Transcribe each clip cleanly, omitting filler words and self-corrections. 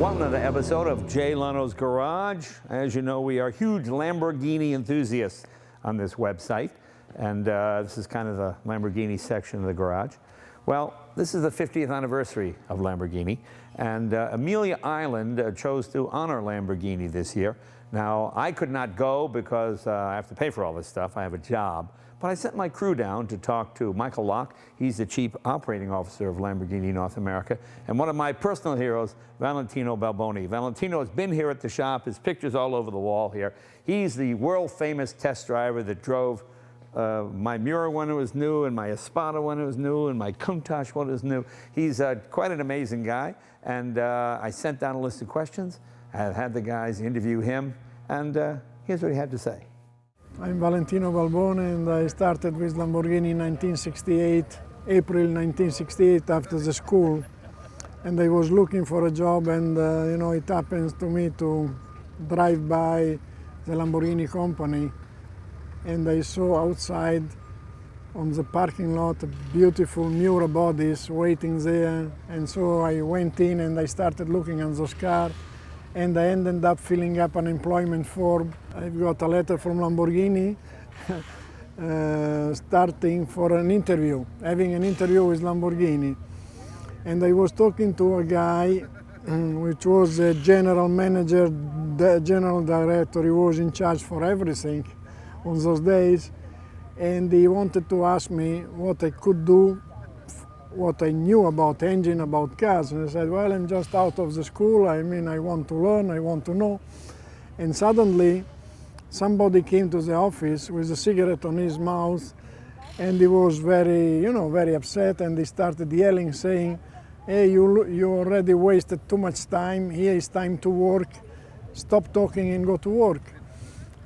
Welcome to the episode of Jay Leno's Garage. As you know, we are huge Lamborghini enthusiasts on this website, and this is kind of the Lamborghini section of the garage. Well, this is the 50th anniversary of Lamborghini, and Amelia Island chose to honor Lamborghini this year. Now, I could not go because I have to pay for all this stuff. I have a job. But I sent my crew down to talk to Michael Locke. He's the Chief Operating Officer of Lamborghini North America, and one of my personal heroes, Valentino Balboni. Valentino has been here at the shop. His picture's all over the wall here. He's the world-famous test driver that drove my Miura when it was new, and my Espada when it was new, and my Countach when it was new. He's quite an amazing guy, and I sent down a list of questions. I had the guys interview him, and here's what he had to say. I'm Valentino Balboni, and I started with Lamborghini in 1968, April 1968, after the school. And I was looking for a job, and you know, it happens to me to drive by the Lamborghini company, and I saw outside on the parking lot beautiful Miura bodies waiting there. And so I went in and I started looking at those cars. And I ended up filling up an employment form. I've got a letter from Lamborghini starting for an interview, having an interview with Lamborghini. And I was talking to a guy which was a general manager, the general director. He was in charge for everything on those days. And he wanted to ask me what I could do, what I knew about engine, about cars. And I said, well, I'm just out of the school. I mean, I want to learn, I want to know. And suddenly, somebody came to the office with a cigarette on his mouth, and he was very, very upset, and he started yelling, saying, hey, you already wasted too much time. Here is time to work. Stop talking and go to work.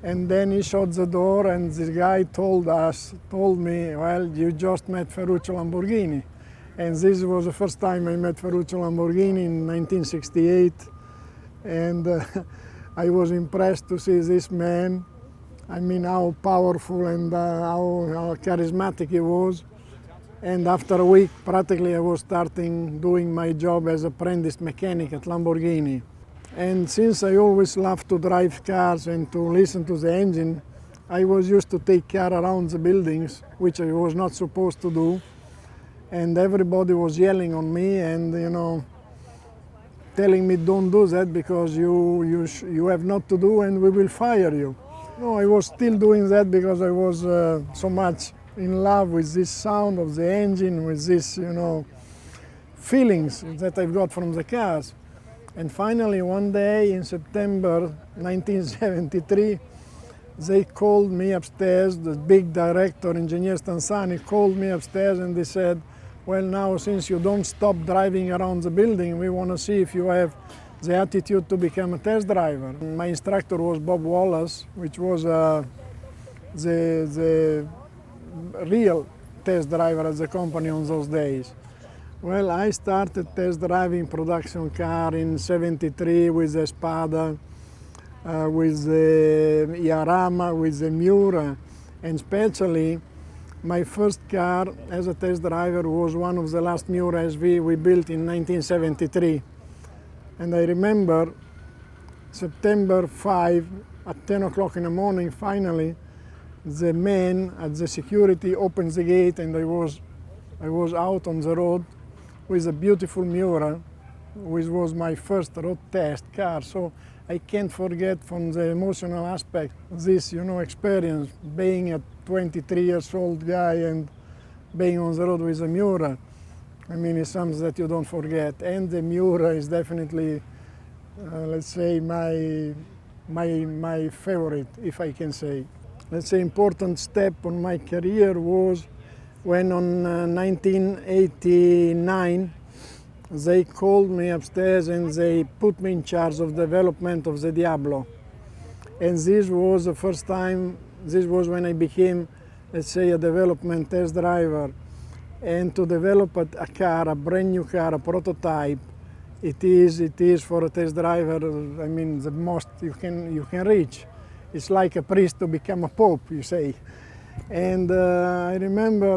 And then he shut the door, and the guy told me, well, you just met Ferruccio Lamborghini. And this was the first time I met Ferruccio Lamborghini in 1968. And I was impressed to see this man. I mean, how powerful and how charismatic he was. And after a week, practically, I was starting doing my job as apprentice mechanic at Lamborghini. And since I always loved to drive cars and to listen to the engine, I was used to take car around the buildings, which I was not supposed to do. And everybody was yelling on me and, telling me, don't do that because you have not to do and we will fire you. No, I was still doing that because I was so much in love with this sound of the engine, with this, feelings that I've got from the cars. And finally, one day in September 1973, they called me upstairs, the big director, Engineer Stanzani, called me upstairs and they said, well, now since you don't stop driving around the building, we want to see if you have the attitude to become a test driver. My instructor was Bob Wallace, which was the real test driver at the company on those days. Well, I started test driving production car in '73 with the Espada, with the Yarama, with the Miura, and especially my first car as a test driver was one of the last Miura SV we built in 1973. And I remember September 5 at 10 o'clock in the morning, finally, the man at the security opened the gate and I was out on the road with a beautiful Miura, which was my first road test car. So I can't forget from the emotional aspect this, experience, being a 23 years old guy and being on the road with a Miura. I mean, it's something that you don't forget. And the Miura is definitely, let's say, my favorite, if I can say. Let's say important step on my career was when on 1989, they called me upstairs and they put me in charge of development of the Diablo. And this was the first time, this was when I became, let's say, a development test driver. And to develop a car, a brand new car, a prototype, it is for a test driver, I mean, the most you can reach. It's like a priest to become a pope, you say. And I remember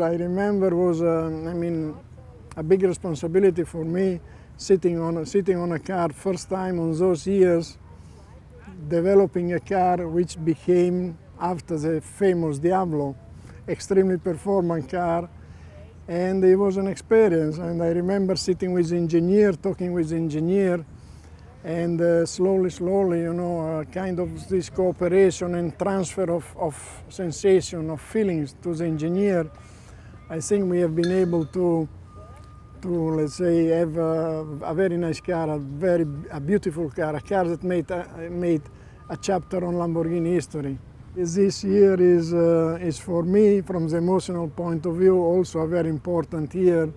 was, a big responsibility for me sitting on a car, first time on those years, developing a car which became, after the famous Diablo, extremely performant car. And it was an experience. And I remember sitting with the engineer, talking with the engineer, and slowly, you know, kind of this cooperation and transfer of sensation, of feelings to the engineer. I think we have been able to let's say, have a very nice car, a beautiful car, a car that made a chapter on Lamborghini history. This year is for me, from the emotional point of view, also a very important year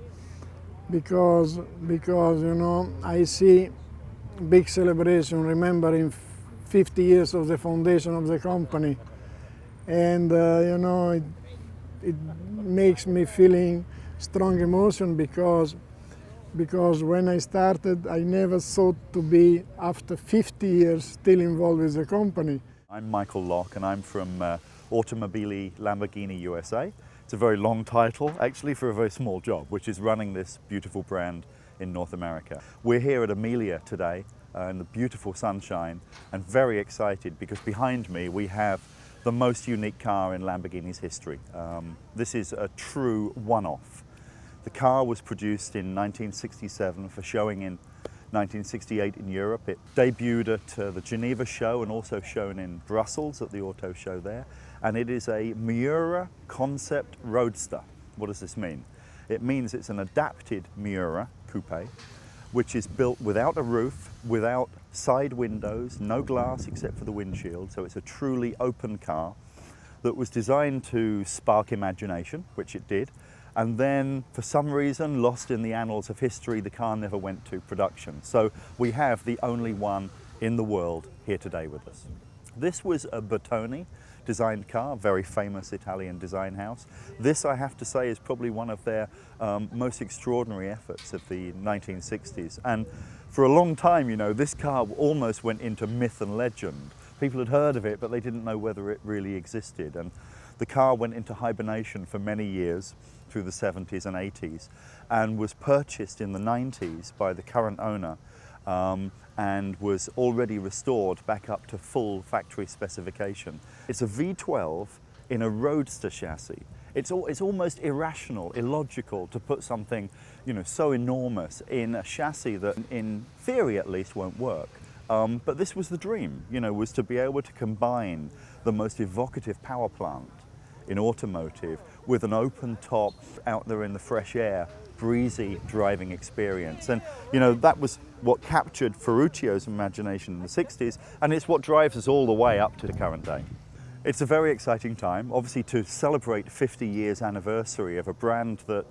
because you know, I see big celebration remembering 50 years of the foundation of the company, and you know, it makes me feeling strong emotion because when I started, I never thought to be, after 50 years, still involved with the company. I'm Michael Locke, and I'm from Automobili Lamborghini USA. It's a very long title, actually, for a very small job, which is running this beautiful brand in North America. We're here at Amelia today in the beautiful sunshine, and very excited because behind me we have the most unique car in Lamborghini's history. This is a true one-off. The car was produced in 1967 for showing in 1968 in Europe. It debuted at the Geneva show and also shown in Brussels at the auto show there. And it is a Miura concept roadster. What does this mean? It means it's an adapted Miura coupe, which is built without a roof, without side windows, no glass except for the windshield. So it's a truly open car that was designed to spark imagination, which it did. And then, for some reason, lost in the annals of history, the car never went to production. So we have the only one in the world here today with us. This was a Bertone designed car, very famous Italian design house. This, I have to say, is probably one of their most extraordinary efforts of the 1960s. And for a long time, you know, this car almost went into myth and legend. People had heard of it, but they didn't know whether it really existed. And the car went into hibernation for many years, through the 70s and 80s, and was purchased in the 90s by the current owner, and was already restored back up to full factory specification. It's a V12 in a roadster chassis. It's almost irrational, illogical to put something, you know, so enormous in a chassis that, in theory at least, won't work. But this was the dream, you know, was to be able to combine the most evocative power plant in automotive with an open top, out there in the fresh air, breezy driving experience. And you know, that was what captured Ferruccio's imagination in the 60s, and it's what drives us all the way up to the current day. It's a very exciting time, obviously, to celebrate 50 years anniversary of a brand that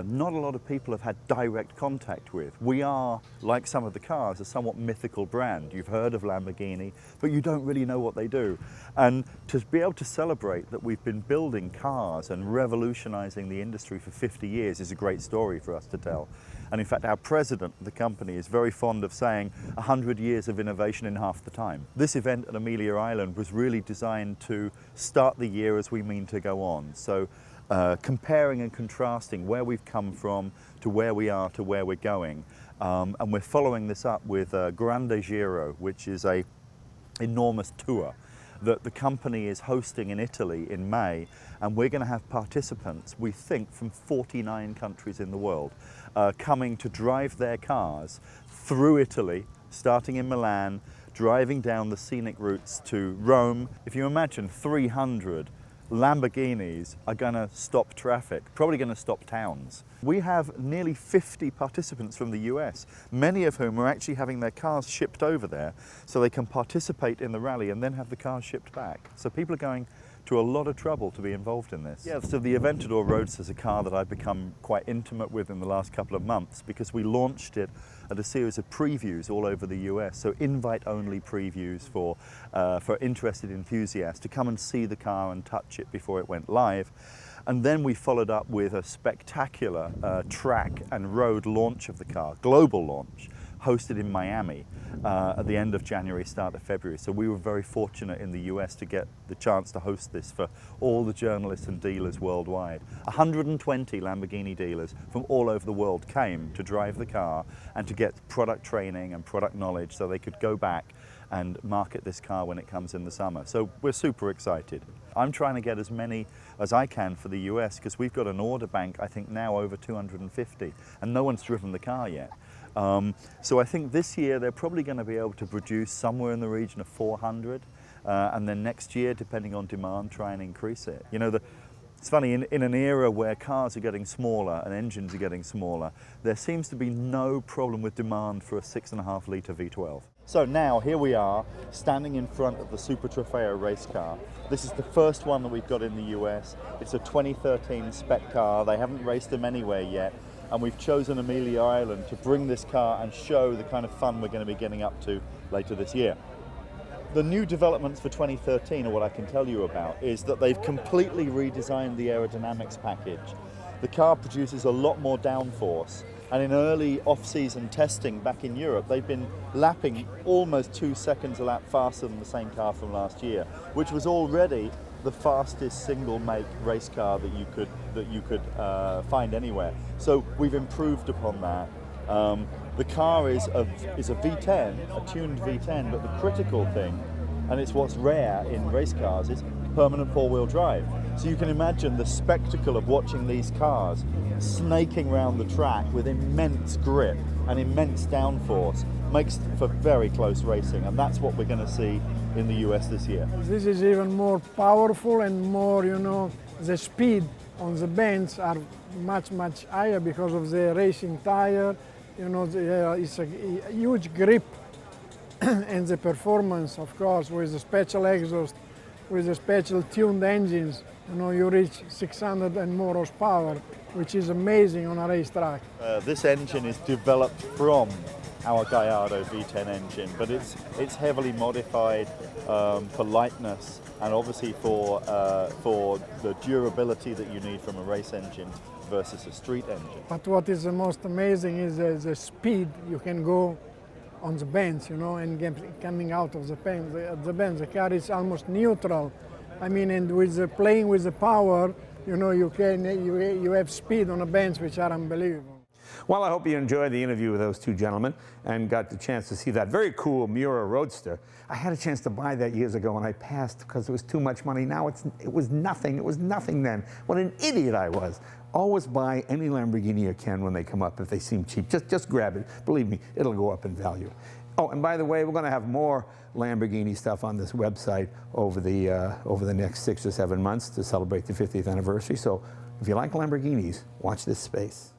not a lot of people have had direct contact with. We are, like some of the cars, a somewhat mythical brand. You've heard of Lamborghini, but you don't really know what they do. And to be able to celebrate that we've been building cars and revolutionizing the industry for 50 years is a great story for us to tell. And in fact, our president of the company is very fond of saying 100 years of innovation in half the time. This event at Amelia Island was really designed to start the year as we mean to go on. So comparing and contrasting where we've come from to where we are to where we're going. And we're following this up with Grande Giro, which is an enormous tour that the company is hosting in Italy in May, and we're going to have participants, we think, from 49 countries in the world coming to drive their cars through Italy, starting in Milan, driving down the scenic routes to Rome. If you imagine 300 Lamborghinis are going to stop traffic, probably going to stop towns. We have nearly 50 participants from the US, many of whom are actually having their cars shipped over there so they can participate in the rally and then have the cars shipped back. So people are going to a lot of trouble to be involved in this. Yeah, so the Aventador Roadster is a car that I've become quite intimate with in the last couple of months because we launched it at a series of previews all over the US, so invite-only previews for interested enthusiasts to come and see the car and touch it before it went live. And then we followed up with a spectacular track and road launch of the car, global launch, hosted in Miami at the end of January, start of February. So we were very fortunate in the US to get the chance to host this for all the journalists and dealers worldwide. 120 Lamborghini dealers from all over the world came to drive the car and to get product training and product knowledge so they could go back and market this car when it comes in the summer. So we're super excited. I'm trying to get as many as I can for the US because we've got an order bank, I think now over 250, and no one's driven the car yet. So I think this year they're probably going to be able to produce somewhere in the region of 400, and then next year, depending on demand, try and increase it. You know, it's funny, in an era where cars are getting smaller and engines are getting smaller, there seems to be no problem with demand for a 6.5 litre V12. So now here we are standing in front of the Super Trofeo race car. This is the first one that we've got in the US. It's a 2013 spec car. They haven't raced them anywhere yet. And we've chosen Amelia Island to bring this car and show the kind of fun we're going to be getting up to later this year. The new developments for 2013, or what I can tell you about, is that they've completely redesigned the aerodynamics package. The car produces a lot more downforce, and in early off-season testing back in Europe, they've been lapping almost 2 seconds a lap faster than the same car from last year, which was already the fastest single-make race car that you could find anywhere. So we've improved upon that. The car is a V10, a tuned V10, but the critical thing, and it's what's rare in race cars, is permanent four-wheel drive. So you can imagine the spectacle of watching these cars snaking around the track with immense grip and immense downforce makes for very close racing, and that's what we're going to see in the US this year. This is even more powerful and more, you know, the speed on the bands are much higher because of the racing tire. You know, it's a huge grip and the performance, of course, with the special exhaust, with the special tuned engines. You know, you reach 600 and more horsepower, which is amazing on a racetrack. This engine is developed from our Gallardo V10 engine, but it's heavily modified for lightness and obviously for the durability that you need from a race engine versus a street engine. But what is the most amazing is the speed you can go on the bends, you know, and coming out of the bends. The car is almost neutral. I mean, and with playing with the power, you know, you have speed on the bends which are unbelievable. Well, I hope you enjoyed the interview with those two gentlemen and got the chance to see that very cool Miura Roadster. I had a chance to buy that years ago and I passed because it was too much money. Now it was nothing. It was nothing then. What an idiot I was. Always buy any Lamborghini you can when they come up if they seem cheap. Just grab it. Believe me, it'll go up in value. Oh, and by the way, we're going to have more Lamborghini stuff on this website over the next 6 or 7 months to celebrate the 50th anniversary. So if you like Lamborghinis, watch this space.